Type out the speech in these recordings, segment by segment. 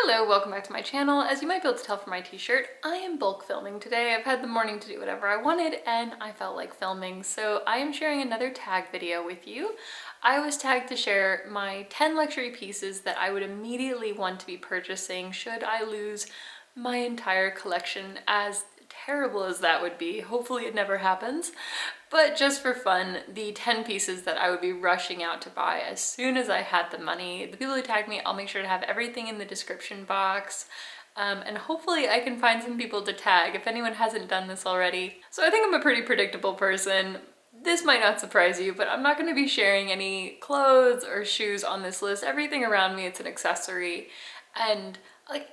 Hello, welcome back to my channel. As you might be able to tell from my t-shirt, I am bulk filming today. I've had the morning to do whatever I wanted and I felt like filming, so I am sharing another tag video with you. I was tagged to share my 10 luxury pieces that I would immediately want to be purchasing should I lose my entire collection. As terrible as that would be, hopefully it never happens. But just for fun, the 10 pieces that I would be rushing out to buy as soon as I had the money. The people who tagged me, I'll make sure to have everything in the description box. And hopefully I can find some people to tag if anyone hasn't done this already. So I think I'm a pretty predictable person. This might not surprise you, but I'm not going to be sharing any clothes or shoes on this list. Everything around me, it's an accessory. And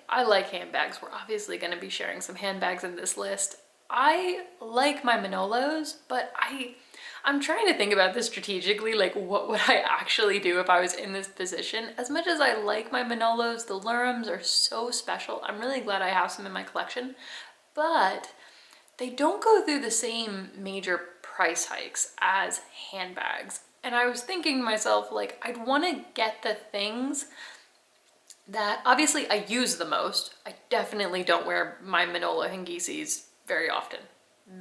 I like handbags. We're obviously going to be sharing some handbags in this list. I like my Manolos, but I'm trying to think about this strategically, like what would I actually do if I was in this position? As much as I like my Manolos, the Lurums are so special. I'm really glad I have some in my collection, but they don't go through the same major price hikes as handbags. And I was thinking to myself, like, I'd want to get the things that obviously I use the most. I definitely don't wear my Manolo Hengisis very often.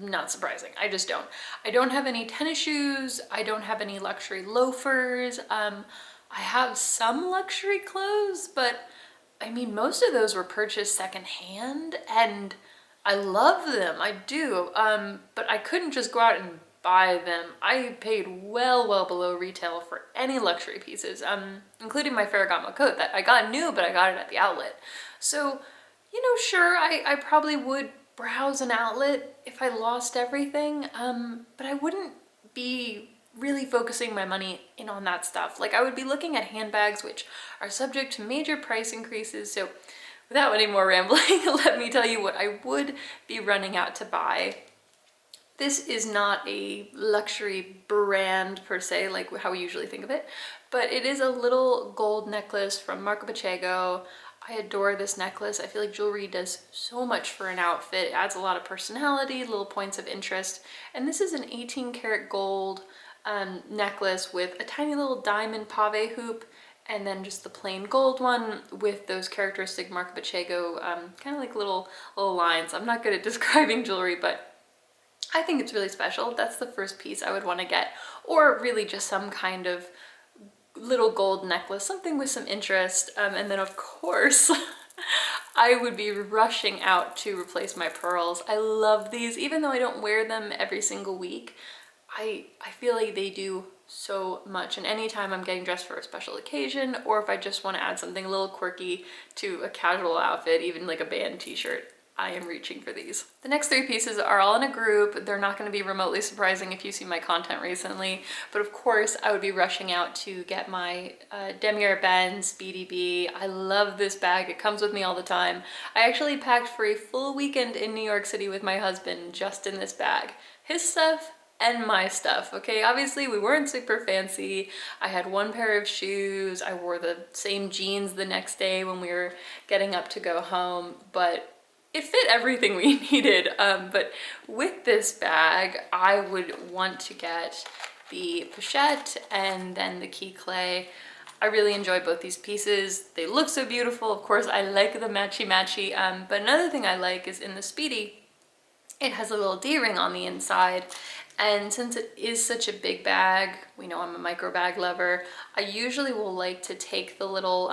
Not surprising, I just don't. I don't have any tennis shoes. I don't have any luxury loafers. I have some luxury clothes, but I mean, most of those were purchased secondhand and I love them, I do. But I couldn't just go out and buy them. I paid well below retail for any luxury pieces, including my Ferragamo coat that I got new, but I got it at the outlet. So, you know, sure, I probably would browse an outlet if I lost everything, but I wouldn't be really focusing my money in on that stuff. Like, I would be looking at handbags, which are subject to major price increases. So without any more rambling, let me tell you what I would be running out to buy. This is not a luxury brand per se, like how we usually think of it, but it is a little gold necklace from Marco Pacheco. I adore this necklace. I feel like jewelry does so much for an outfit. It adds a lot of personality, little points of interest. And this is an 18 karat gold necklace with a tiny little diamond pave hoop, and then just the plain gold one with those characteristic Marco Pacheco kind of like little lines. I'm not good at describing jewelry, but I think it's really special. That's the first piece I would want to get, or really just some kind of little gold necklace, something with some interest. And then of course, I would be rushing out to replace my pearls. I love these, even though I don't wear them every single week. I feel like they do so much, and anytime I'm getting dressed for a special occasion, or if I just want to add something a little quirky to a casual outfit, even like a band t-shirt, I am reaching for these. The next three pieces are all in a group. They're not going to be remotely surprising if you see my content recently, but of course I would be rushing out to get my Demier Benz BDB. I love this bag. It comes with me all the time. I actually packed for a full weekend in New York City with my husband just in this bag. His stuff and my stuff, okay? Obviously we weren't super fancy. I had one pair of shoes. I wore the same jeans the next day when we were getting up to go home, but it fit everything we needed. But with this bag, I would want to get the pochette and then the key clay. I really enjoy both these pieces. They look so beautiful. Of course, I like the matchy-matchy, but another thing I like is in the Speedy, it has a little D-ring on the inside. And since it is such a big bag, we know I'm a micro bag lover, I usually will like to take the little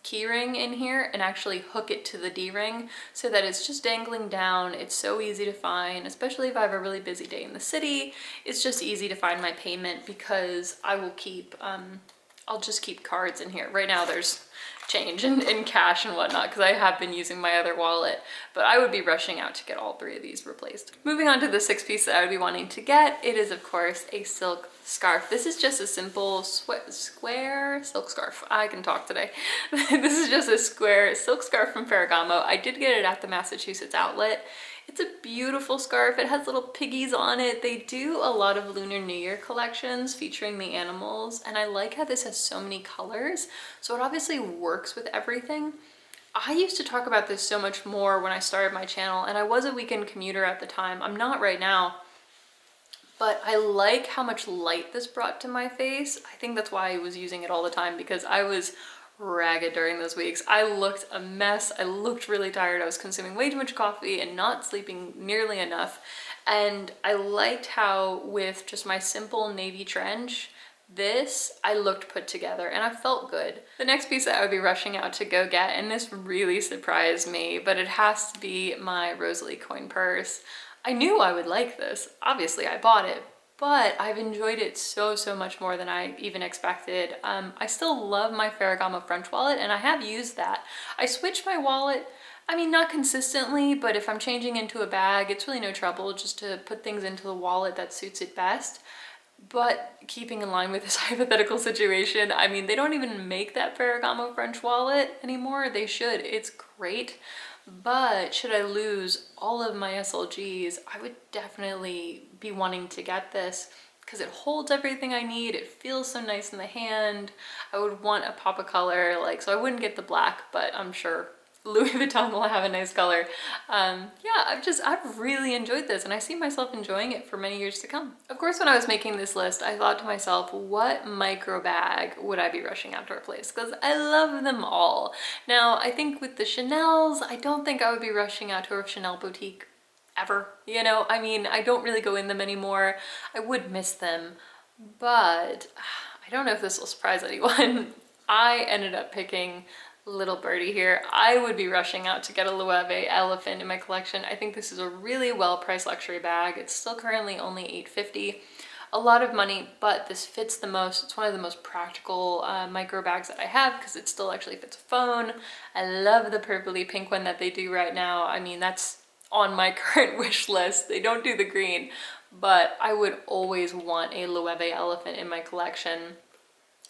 key ring in here and actually hook it to the D-ring so that it's just dangling down. It's so easy to find, especially if I have a really busy day in the city. It's just easy to find my payment because I will keep, I'll just keep cards in here. Right now there's change and cash and whatnot because I have been using my other wallet, but I would be rushing out to get all three of these replaced. Moving on to the sixth piece that I would be wanting to get, it is of course a silk scarf. This is just a simple square silk scarf. I can talk today. This is just a square silk scarf from Ferragamo. I did get it at the Massachusetts outlet. It's a beautiful scarf. It has little piggies on it. They do a lot of Lunar New Year collections featuring the animals, and I like how this has so many colors, so it obviously works with everything. I used to talk about this so much more when I started my channel, and I was a weekend commuter at the time. I'm not right now, but I like how much light this brought to my face. I think that's why I was using it all the time, because I was ragged during those weeks. I looked a mess. I looked really tired. I was consuming way too much coffee and not sleeping nearly enough. And I liked how with just my simple navy trench, I looked put together and I felt good. The next piece that I would be rushing out to go get, and this really surprised me, but it has to be my Rosalie coin purse. I knew I would like this. Obviously I bought it, but I've enjoyed it so much more than I even expected. I still love my Ferragamo French wallet and I have used that. I switched my wallet, I mean, not consistently, but if I'm changing into a bag, it's really no trouble just to put things into the wallet that suits it best. But keeping in line with this hypothetical situation, I mean, they don't even make that Ferragamo French wallet anymore. They should. It's great. But should I lose all of my SLGs, I would definitely be wanting to get this because it holds everything I need. It feels so nice in the hand. I would want a pop of color, like, so I wouldn't get the black, but I'm sure Louis Vuitton will have a nice color. Yeah, I've really enjoyed this and I see myself enjoying it for many years to come. Of course, when I was making this list, I thought to myself, what micro bag would I be rushing out to replace? Because I love them all. Now, I think with the Chanels, I don't think I would be rushing out to a Chanel boutique ever. You know, I mean, I don't really go in them anymore. I would miss them, but I don't know if this will surprise anyone. I ended up picking Little Birdie here. I would be rushing out to get a Loewe elephant in my collection. I think this is a really well-priced luxury bag. It's still currently only $8.50. A lot of money, but this fits the most. It's one of the most practical micro bags that I have because it still actually fits a phone. I love the purpley pink one that they do right now. I mean, that's on my current wish list. They don't do the green, but I would always want a Loewe elephant in my collection.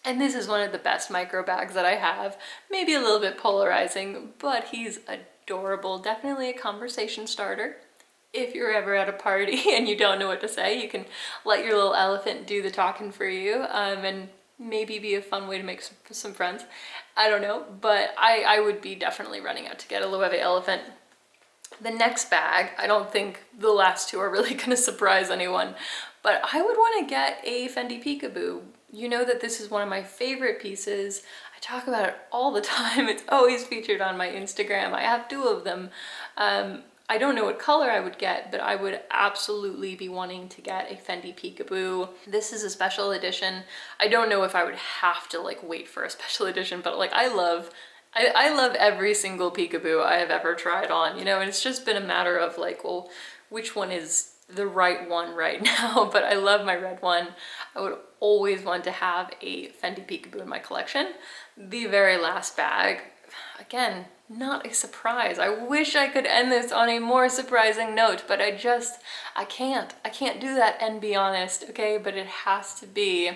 And this is one of the best micro bags that I have. Maybe a little bit polarizing, but he's adorable. Definitely a conversation starter. If you're ever at a party and you don't know what to say, you can let your little elephant do the talking for you, and maybe be a fun way to make some friends. I don't know, but I would be definitely running out to get a Loewe elephant. The next bag, I don't think the last two are really gonna surprise anyone, but I would want to get a Fendi Peekaboo. You know that this is one of my favorite pieces. I talk about it all the time. It's always featured on my Instagram. I have two of them. I don't know what color I would get, but I would absolutely be wanting to get a Fendi Peekaboo. This is a special edition. I don't know if I would have to like wait for a special edition, but like I love every single peekaboo I have ever tried on, you know, and it's just been a matter of like, well, which one is the right one right now? But I love my red one. I would always want to have a Fendi Peekaboo in my collection. The very last bag, again, not a surprise. I wish I could end this on a more surprising note, but I can't do that and be honest, okay? But it has to be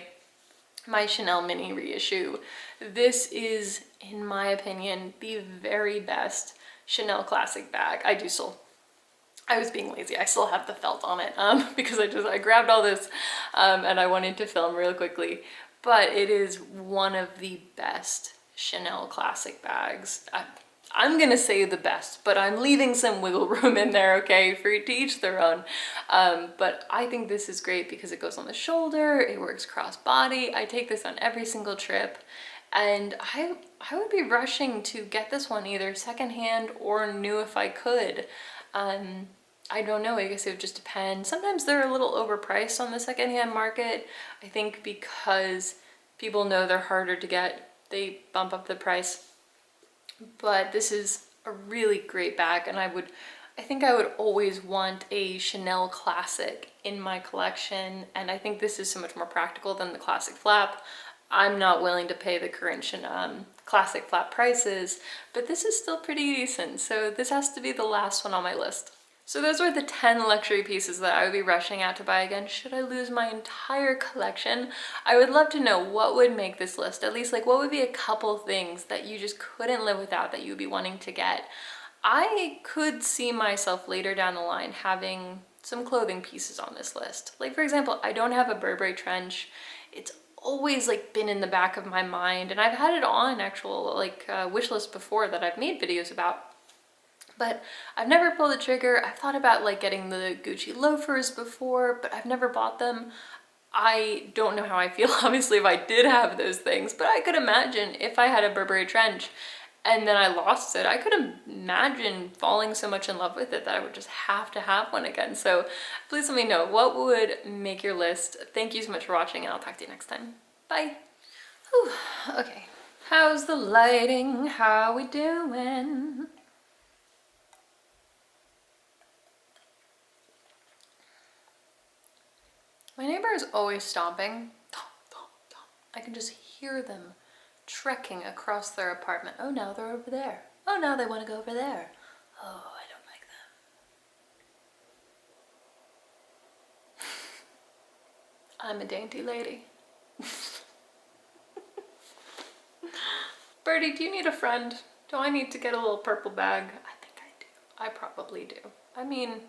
my Chanel mini reissue. This is, in my opinion, the very best Chanel classic bag. I was being lazy. I still have the felt on it because I grabbed all this and I wanted to film real quickly. But it is one of the best Chanel classic bags. I'm gonna say the best, but I'm leaving some wiggle room in there, okay, for to each their own. But I think this is great because it goes on the shoulder, it works cross body. I take this on every single trip, and I would be rushing to get this one either secondhand or new if I could. I don't know, I guess it would just depend. Sometimes they're a little overpriced on the secondhand market. I think because people know they're harder to get, they bump up the price. But this is a really great bag, and I think I would always want a Chanel classic in my collection, and I think this is so much more practical than the classic flap. I'm not willing to pay the current Chanel classic flap prices, but this is still pretty decent, so this has to be the last one on my list. So those were the 10 luxury pieces that I would be rushing out to buy again should I lose my entire collection. I would love to know what would make this list, at least like what would be a couple things that you just couldn't live without that you would be wanting to get. I could see myself later down the line having some clothing pieces on this list. Like for example, I don't have a Burberry trench. It's always like been in the back of my mind, and I've had it on actual like wish list before that I've made videos about. But I've never pulled the trigger. I've thought about like getting the Gucci loafers before, but I've never bought them. I don't know how I feel, obviously, if I did have those things, but I could imagine if I had a Burberry trench and then I lost it, I could imagine falling so much in love with it that I would just have to have one again. So please let me know what would make your list. Thank you so much for watching, and I'll talk to you next time. Bye. Whew. Okay, how's the lighting? How we doing? My neighbor is always stomping. I can just hear them trekking across their apartment. Oh, now they're over there. Oh, now they want to go over there. Oh, I don't like them. I'm a dainty lady. Birdie, do you need a friend? Do I need to get a little purple bag? I think I do. I probably do. I mean,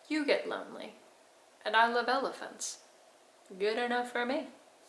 you get lonely, and I love elephants. Good enough for me.